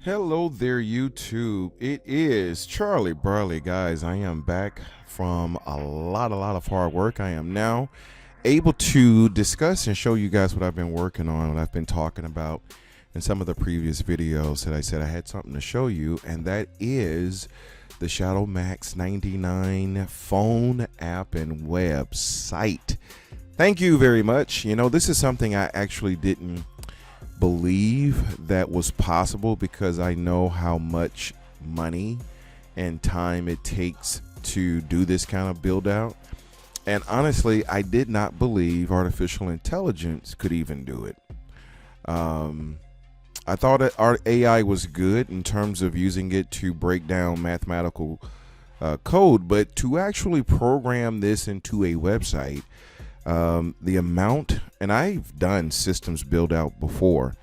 Hello there, YouTube. It is Charlie Barley, guys. I am back from a lot of hard work. I am now able to discuss and show you guys what I've been working on, what I've been talking about in some of the previous videos that I said I had something to show you, and that is the Shadow Max 99 phone app and website. Thank you very much. You know, this is something I actually didn't believe that was possible because I know how much money and time it takes to do this kind of build out. And honestly, I did not believe artificial intelligence could even do it. I thought that our AI was good in terms of using it to break down mathematical code, but to actually program this into a website, the amount, and I've done systems build out before,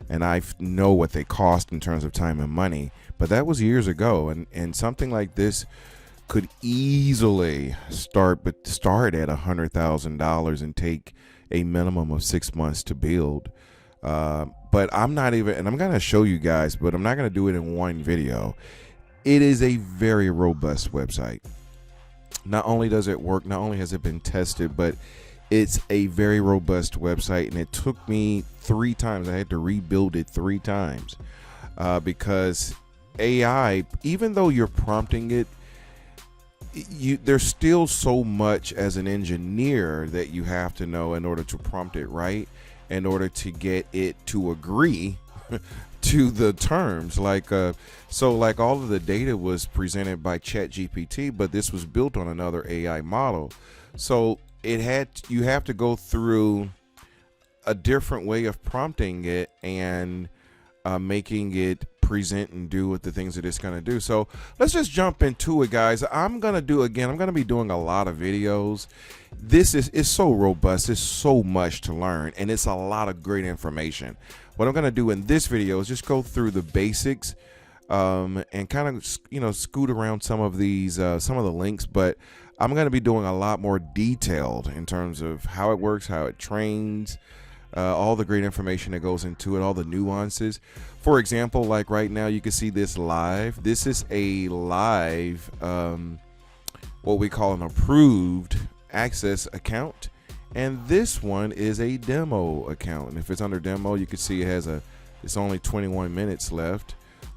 and I know what they cost in terms of time and money, but that was years ago, and something like this could easily start at $100,000 and take a minimum of 6 months to build. But I'm not even, and I'm gonna show you guys, but I'm not gonna do it in one video. It is a very robust website. Not only does it work, not only has it been tested, but it's a very robust website, and it took me 3 times. I had to rebuild it 3 times because AI, even though you're prompting it, there's still so much as an engineer that you have to know in order to prompt it right, in order to get it to agree to the terms. So all of the data was presented by ChatGPT, but this was built on another AI model. So you have to go through a different way of prompting it and making it present and do what the things that it's going to do. So let's just jump into it, guys. I'm going to be doing a lot of videos. This is so robust. It's so much to learn, and it's a lot of great information. What I'm going to do in this video is just go through the basics and kind of scoot around some of these some of the links, but I'm going to be doing a lot more detailed in terms of how it works, how it trains, all the great information that goes into it, all the nuances. For example, like right now, you can see this live. This is a live, what we call an approved access account. And this one is a demo account. And if it's under demo, you can see it's only 21 minutes left,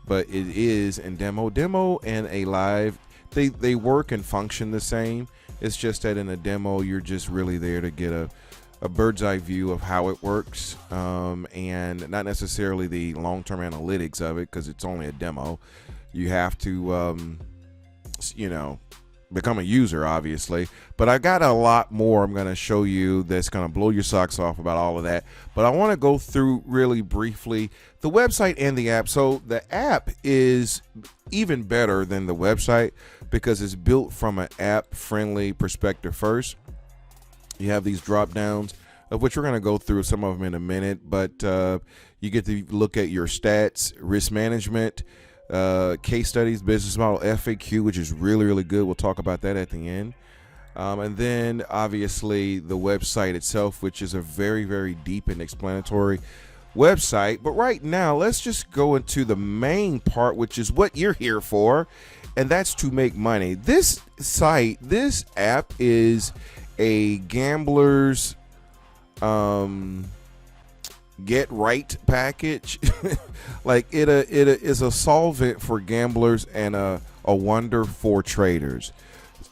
but it is in demo and a live. They work and function the same. It's just that in a demo, you're just really there to get a bird's eye view of how it works, and not necessarily the long-term analytics of it, because it's only a demo. You have to, become a user, obviously. But I got a lot more I'm going to show you that's going to blow your socks off about all of that. But I want to go through really briefly the website and the app. So the app is even better than the website because it's built from an app-friendly perspective first. You have these drop downs, of which we're going to go through some of them in a minute, but you get to look at your stats, risk management, case studies, business model, FAQ, which is really good. We'll talk about that at the end. And then obviously the website itself, which is a very deep and explanatory website. But right now, let's just go into the main part, which is what you're here for, and that's to make money. This app is a gambler's get right package. Like it is a solvent for gamblers and a wonder for traders.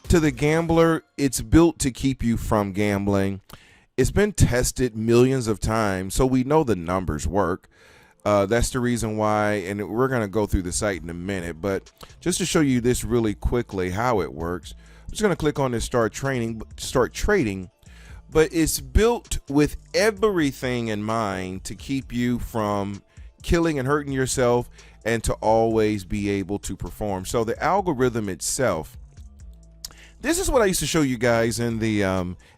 To the gambler, it's built to keep you from gambling. It's been tested millions of times, so we know the numbers work. That's the reason why, and we're going to go through the site in a minute, but just to show you this really quickly how it works, I'm just going to click on this start trading, but it's built with everything in mind to keep you from killing and hurting yourself and to always be able to perform. So the algorithm itself, this is what I used to show you guys in the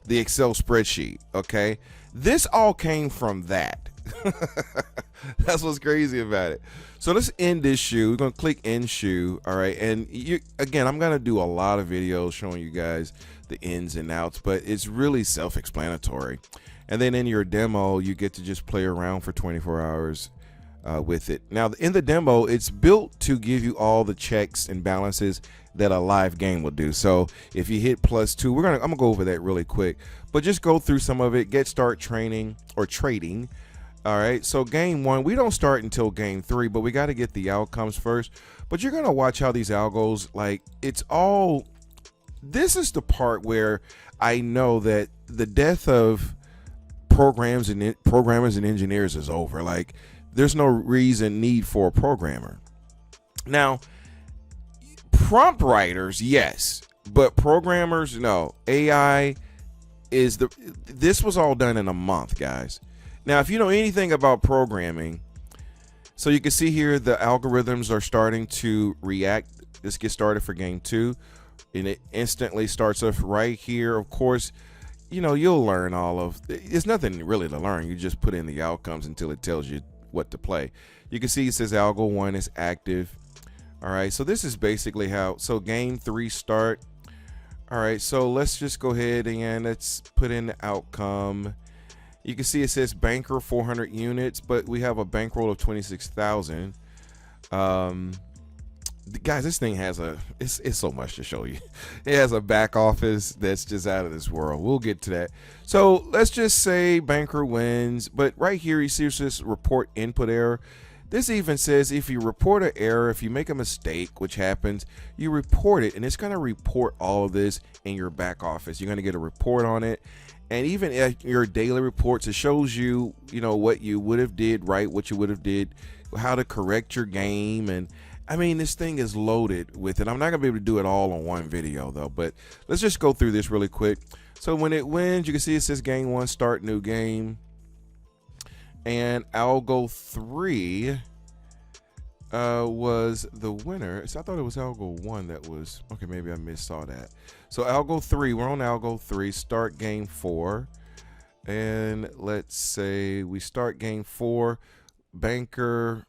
Excel spreadsheet. Okay, this all came from that. That's what's crazy about it. So let's end this shoe. We're gonna click end shoe. All right, and again, I'm gonna do a lot of videos showing you guys the ins and outs, but it's really self-explanatory. And then in your demo, you get to just play around for 24 hours with it. Now in the demo, it's built to give you all the checks and balances that a live game will do. So if you hit +2, I'm gonna go over that really quick, but just go through some of it. Get start training or trading. All right, so game 1, we don't start until game 3, but we got to get the outcomes first. But you're gonna watch how these algos, like, it's all, this is the part where I know that the death of programmers and engineers is over. Like, there's no need for a programmer. Now, prompt writers, yes, but programmers, no. AI is this was all done in a month, guys. Now, if you know anything about programming, so you can see here the algorithms are starting to react. Let's get started for game 2, and it instantly starts off right here. Of course, you know, you'll learn all of, it's nothing really to learn. You just put in the outcomes until it tells you what to play. You can see it says algo 1 is active. All right, so this is basically how, so game 3 start. All right, so let's just go ahead and let's put in the outcome. You can see it says banker 400 units, but we have a bankroll of 26,000. Guys, this thing has it's so much to show you. It has a back office that's just out of this world. We'll get to that. So let's just say banker wins, but right here you see this report input error. This even says if you report an error, if you make a mistake, which happens, you report it, and it's going to report all of this in your back office. You're going to get a report on it. And even at your daily reports, it shows you, you know, what you would have did right, what you would have did, how to correct your game. And I mean, this thing is loaded with it. I'm not gonna be able to do it all on one video though, but let's just go through this really quick. So when it wins, you can see it says game 1, start new game. And algo 3 was the winner. So I thought it was algo 1 that was, okay, maybe I saw that. So algo 3, we're on algo 3, start game 4. And let's say we start game 4, banker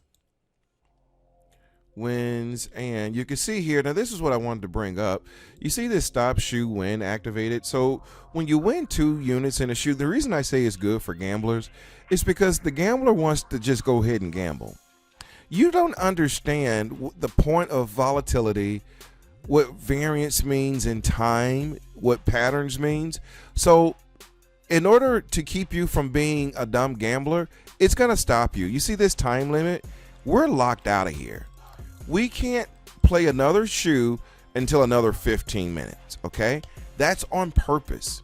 wins, and you can see here, now this is what I wanted to bring up. You see this stop shoe win activated. So when you win 2 units in a shoe, the reason I say it's good for gamblers is because the gambler wants to just go ahead and gamble. You don't understand the point of volatility, what variance means in time, what patterns means. So in order to keep you from being a dumb gambler, it's going to stop you. You see this time limit? We're locked out of here. We can't play another shoe until another 15 minutes, okay? That's on purpose,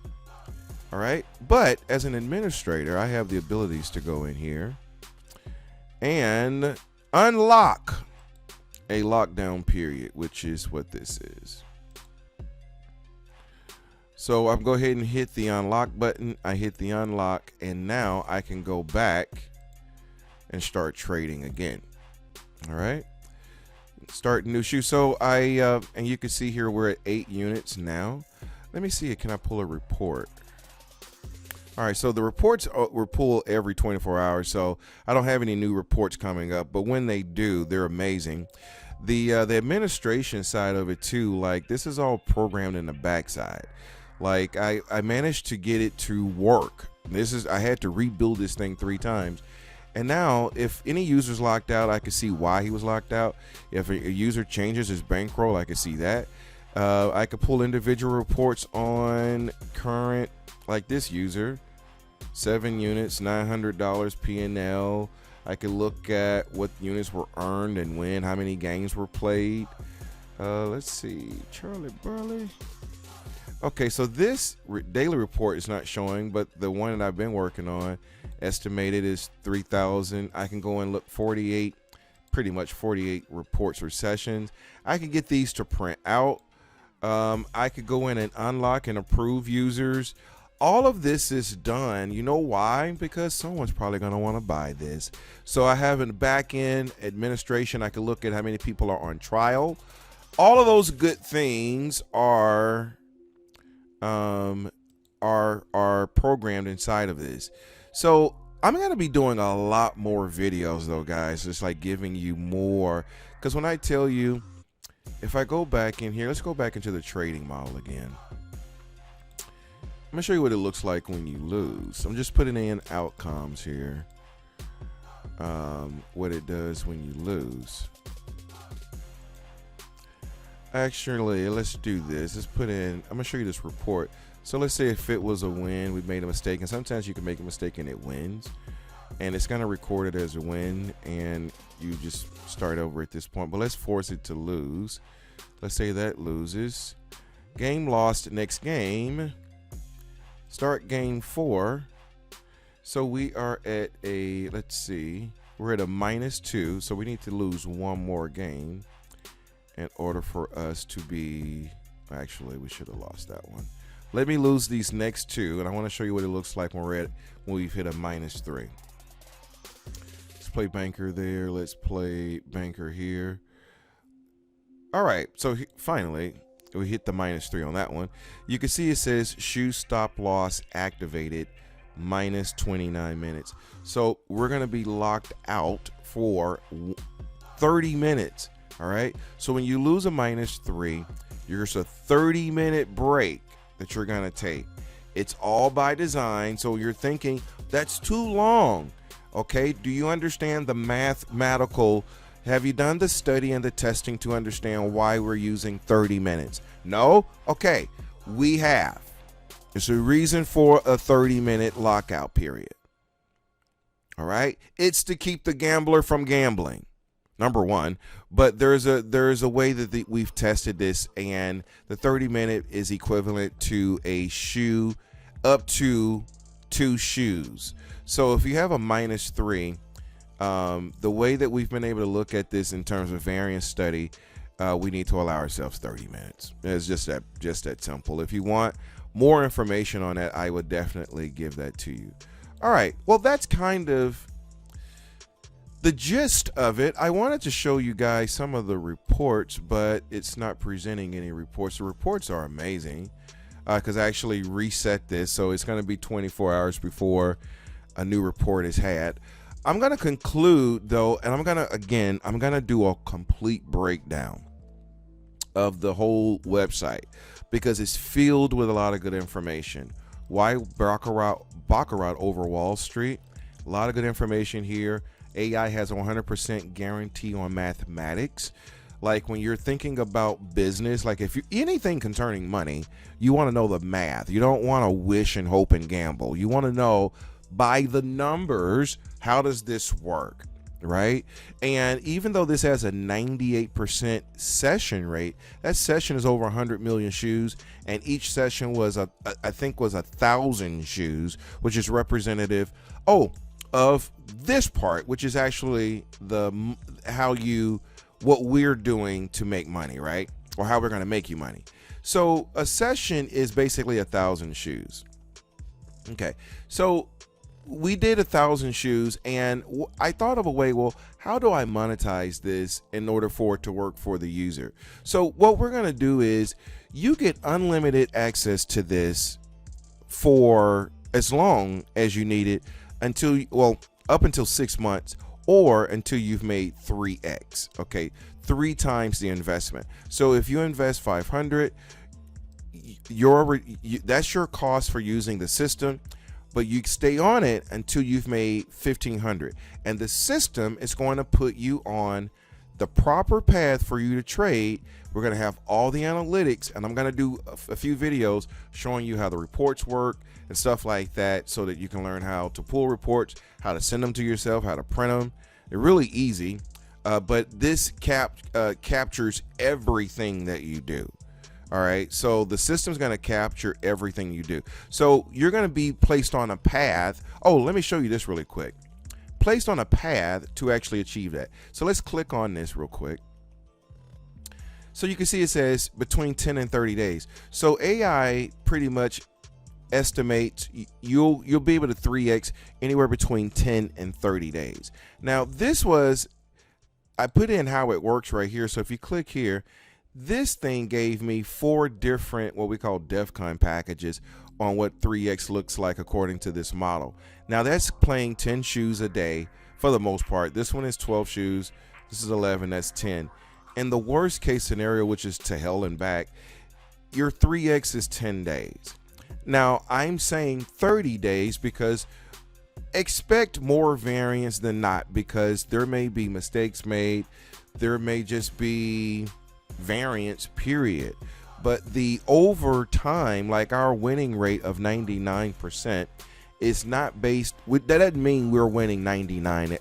all right? But as an administrator, I have the abilities to go in here and unlock a lockdown period, which is what this is. So I'll go ahead and hit the unlock button. I hit the unlock, and now I can go back and start trading again. All right, start new shoe. So and you can see here we're at 8 units now. Let me see, can I pull a report? All right, so the reports were pulled every 24 hours, so I don't have any new reports coming up, but when they do, they're amazing. The administration side of it too, like this is all programmed in the backside. Like I managed to get it to work. I had to rebuild this thing 3 times. And now if any user's locked out, I can see why he was locked out. If a user changes his bankroll, I can see that. I could pull individual reports on current, like this user, 7 units, $900 P&L. I could look at what units were earned and when, how many games were played. Let's see, Charlie Burley. Okay, so this daily report is not showing, but the one that I've been working on estimated is 3,000. I can go and look 48, pretty much 48 reports or sessions. I could get these to print out. I could go in and unlock and approve users. All of this is done. You know why? Because someone's probably going to want to buy this. So I have in the back end administration, I can look at how many people are on trial. All of those good things are programmed inside of this. So I'm going to be doing a lot more videos though, guys. It's like giving you more, because when I tell you, if I go back in here, let's go back into the trading model again. I'm gonna show you what it looks like when you lose. I'm just putting in outcomes here. what it does when you lose. Actually, let's do this. Let's put in, I'm gonna show you this report. So let's say if it was a win, we made a mistake, and sometimes you can make a mistake and it wins, and it's gonna record it as a win, and you just start over at this point. But let's force it to lose. Let's say that loses. Game lost, next game. Start game 4. So we are at a, let's see, we're at a -2, so we need to lose one more game in order for us to be, actually we should have lost that one. Let me lose these next 2, and I want to show you what it looks like when we've hit a -3. Let's play banker there. Let's play banker here. All right, so finally we hit the -3 on that one. You can see it says shoe stop loss activated, -29 minutes. So we're gonna be locked out for 30 minutes. All right, so when you lose a -3, there's a 30-minute break that you're gonna take. It's all by design. So you're thinking that's too long. Okay, do you understand the mathematical? Have you done the study and the testing to understand why we're using 30 minutes? No? Okay, we have. There's a reason for a 30-minute lockout period. All right, it's to keep the gambler from gambling. Number one, but there's a way that we've tested this, and the 30-minute is equivalent to a shoe up to 2 shoes. So if you have a -3, the way that we've been able to look at this in terms of variance study, we need to allow ourselves 30 minutes. It's just that simple. If you want more information on that, I would definitely give that to you. All right, well, that's kind of the gist of it. I wanted to show you guys some of the reports, but it's not presenting any reports. The reports are amazing because I actually reset this, so it's going to be 24 hours before a new report is had. I'm going to conclude though, and I'm going to do a complete breakdown of the whole website because it's filled with a lot of good information. Why Baccarat over Wall Street? A lot of good information here. AI has a 100% guarantee on mathematics. Like when you're thinking about business, like if you anything concerning money, you want to know the math. You don't want to wish and hope and gamble. You want to know by the numbers, how does this work, right? And even though this has a 98% session rate, that session is over 100 million shoes, and each session was I think was 1,000 shoes, which is representative of this part, which is actually what we're doing to make money, right? Or how we're going to make you money. So a session is basically 1,000 shoes. Okay, so we did 1,000 shoes, and I thought of a way, well, how do I monetize this in order for it to work for the user? So what we're going to do is you get unlimited access to this for as long as you need it up until 6 months, or until you've made 3x, okay, 3 times the investment. So if you invest 500, that's your cost for using the system, but you stay on it until you've made 1,500, and the system is going to put you on the proper path for you to trade. We're going to have all the analytics, and I'm going to do a few videos showing you how the reports work and stuff like that, so that you can learn how to pull reports, how to send them to yourself, how to print them. They're really easy, but this captures everything that you do. All right, so the system's going to capture everything you do. So you're going to be placed on a path. Oh, let me show you this really quick. Placed on a path to actually achieve that. So let's click on this real quick. So you can see it says between 10 and 30 days. So AI pretty much estimates you'll be able to 3x anywhere between 10 and 30 days. Now I put in how it works right here. So if you click here, this thing gave me 4 different what we call DEFCON packages on what 3x looks like according to this model. Now that's playing 10 shoes a day for the most part. This one is 12 shoes. This is 11. That's 10. In the worst case scenario, which is to hell and back, your 3x is 10 days. Now I'm saying 30 days because expect more variance than not, because there may be mistakes made. There may just be variance, period. But the over time, like our winning rate of 99%, is not based with, that doesn't mean we're winning 99%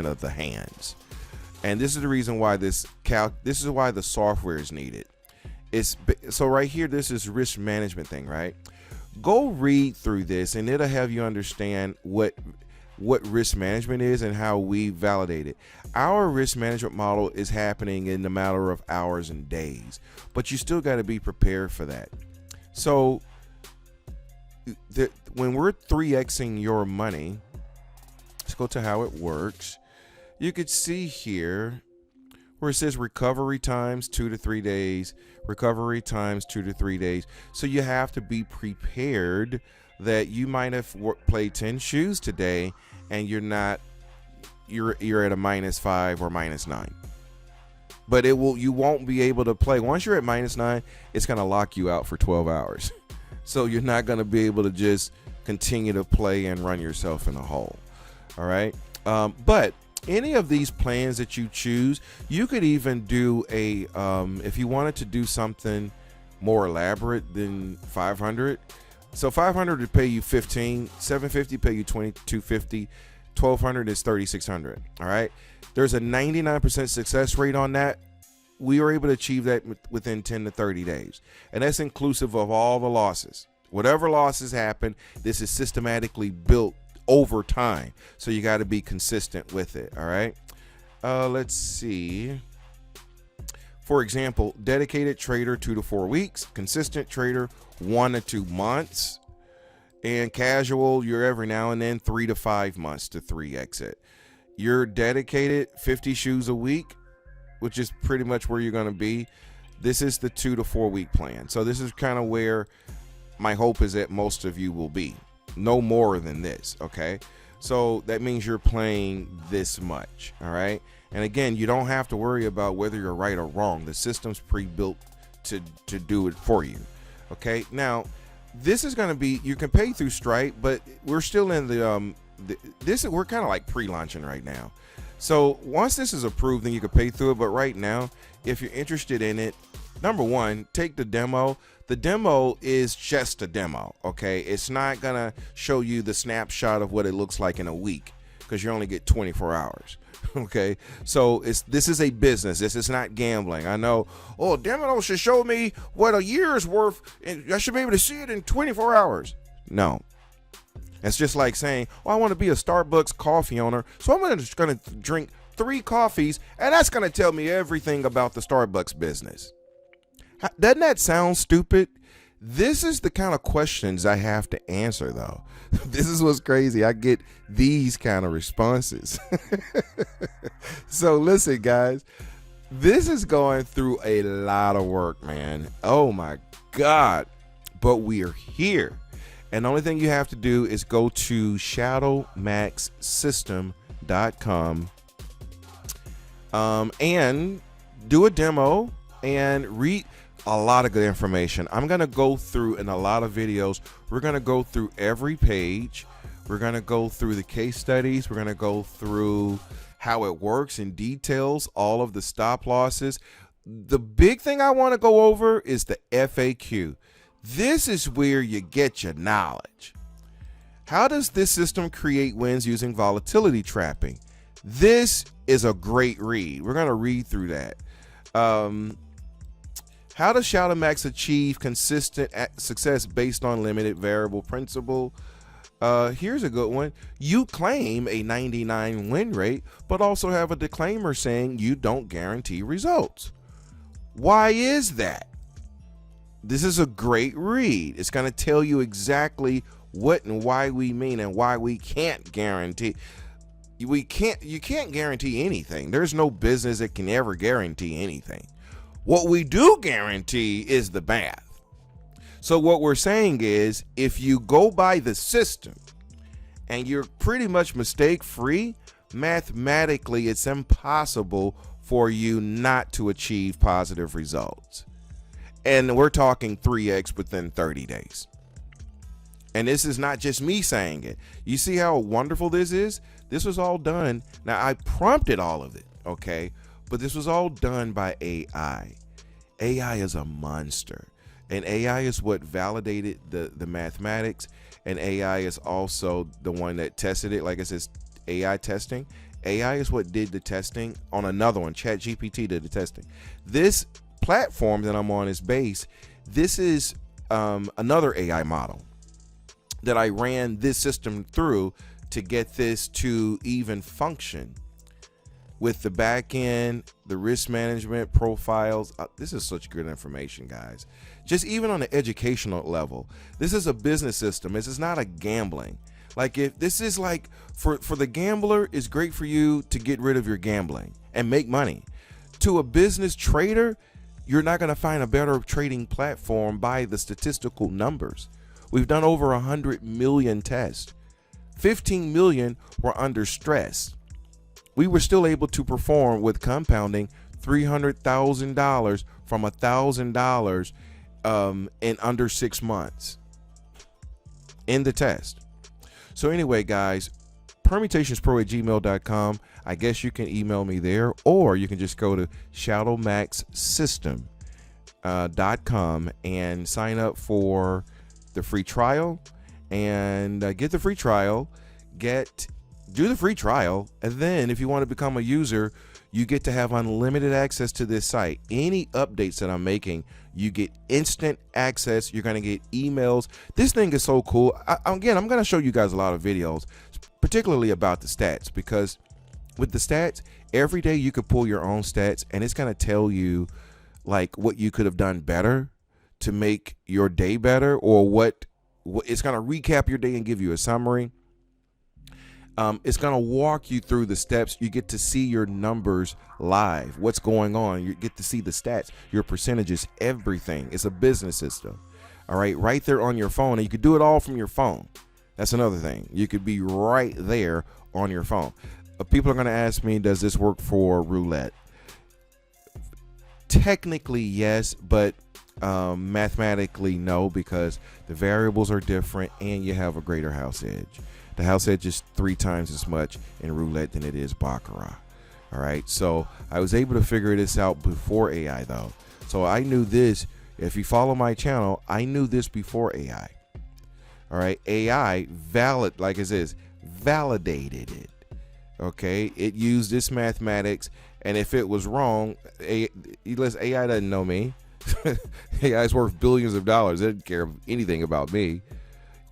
of the hands. And this is the reason why this is why the software is needed. So right here, this is risk management thing, right? Go read through this and it'll have you understand what risk management is and how we validate it. Our risk management model is happening in a matter of hours and days, but you still got to be prepared for that. So when we're 3xing your money, let's go to how it works. You could see here where it says recovery times 2 to 3 days, recovery times 2 to 3 days. So you have to be prepared that you might have played 10 shoes today and you're at a -5 or -9. But you won't be able to play. Once you're at -9, it's going to lock you out for 12 hours. So you're not going to be able to just continue to play and run yourself in a hole. All right. But any of these plans that you choose, you could even do if you wanted to do something more elaborate than 500. So 500 would pay you 15, 750 pay you 2250, 1200 is 3600. All right. There's a 99% success rate on that. We were able to achieve that within 10 to 30 days. And that's inclusive of all the losses. Whatever losses happen, this is systematically built over time. So you got to be consistent with it. All right. Let's see. For example, dedicated trader 2 to 4 weeks, consistent trader 1 to 2 months, and casual, you're every now and then 3 to 5 months to 3x it. You're dedicated 50 shoes a week, which is pretty much where you're going to be. This is the 2 to 4 week plan. So this is kind of where my hope is that most of you will be. No more than this. Okay. So that means you're playing this much. All right. And again, you don't have to worry about whether you're right or wrong. The system's pre-built to do it for you. Okay. Now, this is going to be, you can pay through Stripe, but we're still in we're kind of like pre-launching right now. So once this is approved, then you can pay through it. But right now, if you're interested in it, number one, take the demo. The demo is just a demo. Okay. It's not going to show you the snapshot of what it looks like in a week, because you only get 24 hours. Okay. So this is a business. This is not gambling. I know, demo should show me what a year is worth, and I should be able to see it in 24 hours. No. It's just like saying, I want to be a Starbucks coffee owner, so I'm just going to drink 3 coffees, and that's going to tell me everything about the Starbucks business. Doesn't that sound stupid? This is the kind of questions I have to answer, though. This is what's crazy. I get these kind of responses. So listen, guys, this is going through a lot of work, man. Oh my God. But we are here. And the only thing you have to do is go to shadowmaxsystem.com and do a demo and read a lot of good information. I'm going to go through in a lot of videos. We're going to go through every page. We're going to go through the case studies. We're going to go through how it works in details, all of the stop losses. The big thing I want to go over is the FAQ. This is where you get your knowledge. How does this system create wins using volatility trapping? This is a great read. We're going to read through that. How does ShadowMax achieve consistent success based on limited variable principle? Here's a good one. You claim a 99 win rate, but also have a disclaimer saying you don't guarantee results. Why is that? This is a great read. It's going to tell you exactly what and why we mean and why we can't guarantee. You can't guarantee anything. There's no business that can ever guarantee anything. What we do guarantee is the math. So what we're saying is, if you go by the system and you're pretty much mistake free, mathematically it's impossible for you not to achieve positive results. And we're talking 3x within 30 days. And this is not just me saying it. You see how wonderful this is? This was all done. Now, I prompted all of it, okay? But this was all done by AI. AI is a monster. And AI is what validated the mathematics. And AI is also the one that tested it. Like it says, AI testing. AI is what did the testing on another one. ChatGPT did the testing. This platform that I'm on is based. This is another AI model that I ran this system through to get this to even function with the back end, the risk management profiles. This is such good information, guys. Just even on the educational level, this is a business system. This is not a gambling. Like, if this is like for the gambler, it's great for you to get rid of your gambling and make money. To a business trader, you're not going to find a better trading platform by the statistical numbers. We've done over 100 million tests. 15 million were under stress. We were still able to perform with compounding $300,000 from $1,000 in under 6 months in the test. So anyway, guys, permutationspro@gmail.com. I guess you can email me there, or you can just go to shadowmaxsystem.com and sign up for the free trial and get the free trial, do the free trial. And then if you want to become a user, you get to have unlimited access to this site. Any updates that I'm making, you get instant access. You're going to get emails. This thing is so cool. Again, I'm going to show you guys a lot of videos, particularly about the stats, because with the stats, every day you could pull your own stats and it's going to tell you like what you could have done better to make your day better, or what it's going to recap your day and give you a summary. It's going to walk you through the steps. You get to see your numbers live, what's going on. You get to see the stats, your percentages, everything. It's a business system. All right there on your phone. And you could do it all from your phone. That's another thing. You could be right there on your phone. People are going to ask me, does this work for roulette? Technically, yes, but mathematically, no, because the variables are different and you have a greater house edge. The house edge is 3 times as much in roulette than it is Baccarat. All right, so I was able to figure this out before AI, though. So I knew this. If you follow my channel, I knew this before AI. All right, AI like it says, validated it. Okay, it used this mathematics, and if it was wrong, AI doesn't know me. AI is worth billions of dollars. It didn't care anything about me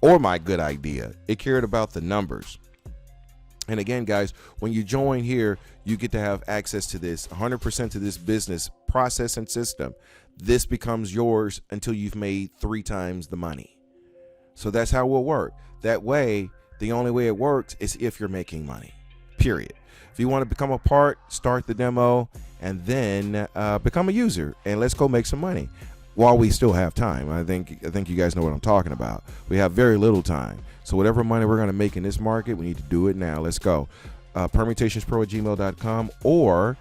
or my good idea. It cared about the numbers. And again, guys, when you join here, you get to have access to this 100% to this business process and system. This becomes yours until you've made 3 times the money. So that's how it will work. That way, the only way it works is if you're making money, period. If you want to become a part, start the demo and then become a user, and let's go make some money while we still have time. I think you guys know what I'm talking about. We have very little time. So whatever money we're going to make in this market, we need to do it now. Let's go. Permutationspro@gmail.com or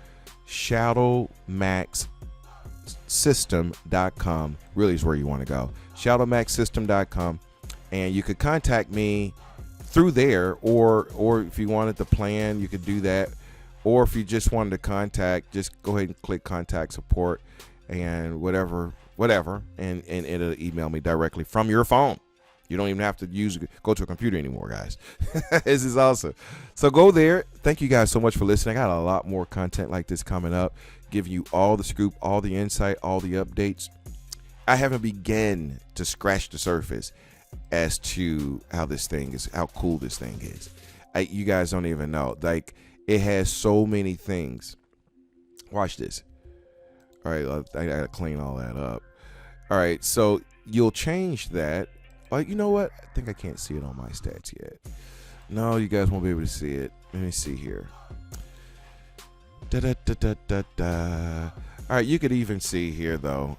shadowmaxsystem.com really is where you want to go. Shadowmaxsystem.com, and you could contact me through there, or if you wanted the plan, you could do that. Or if you just wanted to contact, just go ahead and click contact support and whatever, and it'll email me directly from your phone. You don't even have to go to a computer anymore, guys. This is awesome. So go there. Thank you guys so much for listening. I got a lot more content like this coming up, giving you all the scoop, all the insight, all the updates. I haven't begun to scratch the surface as to how cool this thing is. You guys don't even know. Like, it has so many things. Watch this. All right, I gotta clean all that up. All right, so you'll change that. Like, you know what? I think I can't see it on my stats yet. No, you guys won't be able to see it. Let me see here. All right, you could even see here though.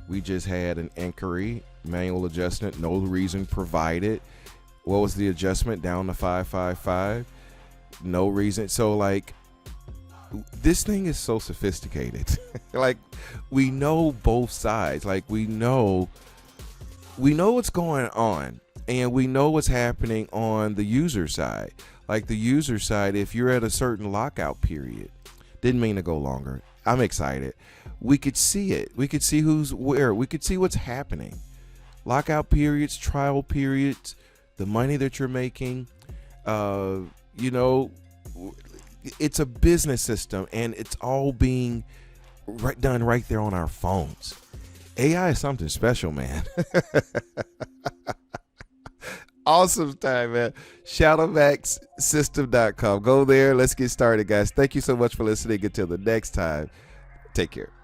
We just had an inquiry, manual adjustment, no reason provided. What was the adjustment? Down to 555. No reason. So like, this thing is so sophisticated. Like, we know both sides. Like, we know we know what's going on, and we know what's happening on the user side. Like the user side, if you're at a certain lockout period, didn't mean to go longer. I'm excited. We could see it. We could see who's where. We could see what's happening. Lockout periods, trial periods, the money that you're making. You know, it's a business system, and it's all being done right there on our phones. AI is something special, man. Awesome time, man. ShadowmaxSystem.com. Go there. Let's get started, guys. Thank you so much for listening. Until the next time, take care.